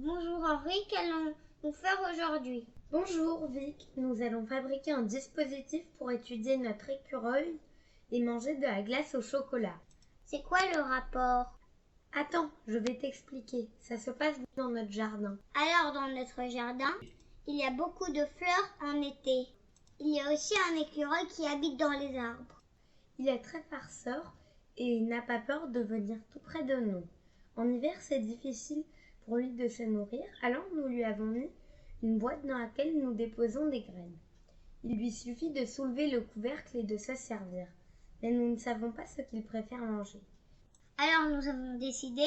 Bonjour Henri, qu'allons-nous faire aujourd'hui? Bonjour Vic, nous allons fabriquer un dispositif pour étudier notre écureuil et manger de la glace au chocolat. C'est quoi le rapport? Attends, je vais t'expliquer, ça se passe dans notre jardin. Alors dans notre jardin, il y a beaucoup de fleurs en été. Il y a aussi un écureuil qui habite dans les arbres. Il est très farceur et il n'a pas peur de venir tout près de nous. En hiver, c'est difficile pour lui de se nourrir, alors nous lui avons mis une boîte dans laquelle nous déposons des graines. Il lui suffit de soulever le couvercle et de se servir, mais nous ne savons pas ce qu'il préfère manger. Alors nous avons décidé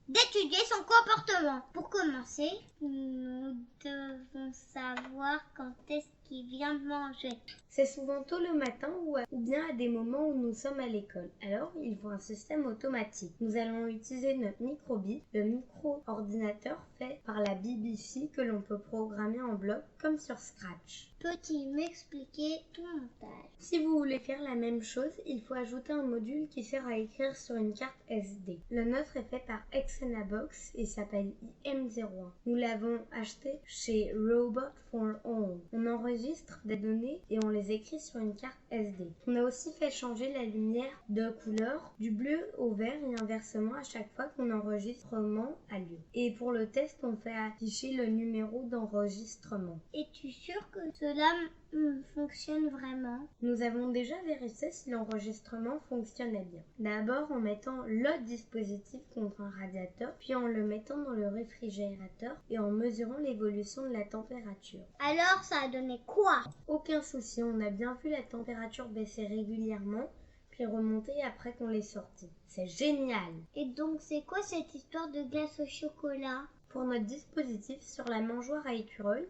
d'étudier son comportement. Pour commencer, nous devons savoir quand est-ce qu'il vient manger. C'est souvent tôt le matin ou bien à des moments où nous sommes à l'école. Alors, il faut un système automatique. Nous allons utiliser notre microbit, le micro-ordinateur fait par la BBC que l'on peut programmer en bloc comme sur Scratch. Peux-tu m'expliquer ton montage? Si vous voulez faire la même chose, il faut ajouter un module qui sert à écrire sur une carte SD. Le nôtre est fait par Exenabox et s'appelle IM01. Nous l'avons acheté chez Robot for All. On enregistre des données et on les écrit sur une carte SD. On a aussi fait changer la lumière de couleur du bleu au vert et inversement à chaque fois qu'un enregistrement a lieu. Et pour le test, on fait afficher le numéro d'enregistrement. Es-tu sûr que cela fonctionne vraiment? Nous avons déjà vérifié si l'enregistrement fonctionnait bien. D'abord en mettant le dispositif contre un radiateur, puis en le mettant dans le réfrigérateur et en mesurant l'évolution de la température. Alors ça a donné quoi? Aucun souci, on a bien vu la température baisser régulièrement, puis remonter après qu'on l'ait sorti. C'est génial! Et donc c'est quoi cette histoire de glace au chocolat? Pour notre dispositif sur la mangeoire à écureuil,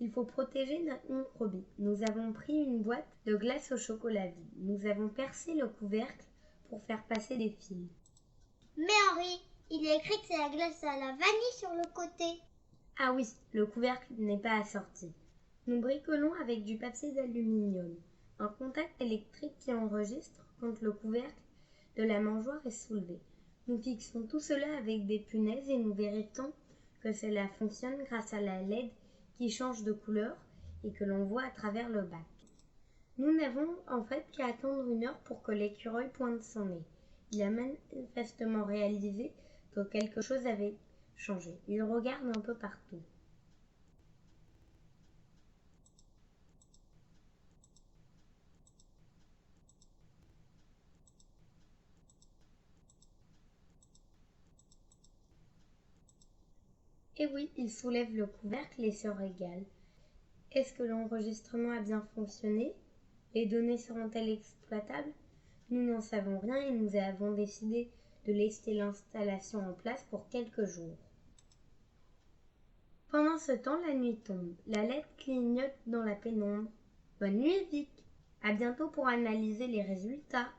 il faut protéger notre microbit. Nous avons pris une boîte de glace au chocolat vide. Nous avons percé le couvercle pour faire passer des fils. Mais Henri, il est écrit que c'est la glace à la vanille sur le côté. Ah oui, le couvercle n'est pas assorti. Nous bricolons avec du papier d'aluminium, un contact électrique qui enregistre quand le couvercle de la mangeoire est soulevé. Nous fixons tout cela avec des punaises et nous vérifions que cela fonctionne grâce à la LED qui change de couleur et que l'on voit à travers le bac. Nous n'avons en fait qu'à attendre 1 heure pour que l'écureuil pointe son nez. Il a manifestement réalisé que quelque chose avait changé. Il regarde un peu partout. Et oui, il soulève le couvercle et se régale. Est-ce que l'enregistrement a bien fonctionné? Les données seront-elles exploitables? Nous n'en savons rien et nous avons décidé de laisser l'installation en place pour quelques jours. Pendant ce temps, la nuit tombe. La LED clignote dans la pénombre. Bonne nuit, Vic. À bientôt pour analyser les résultats.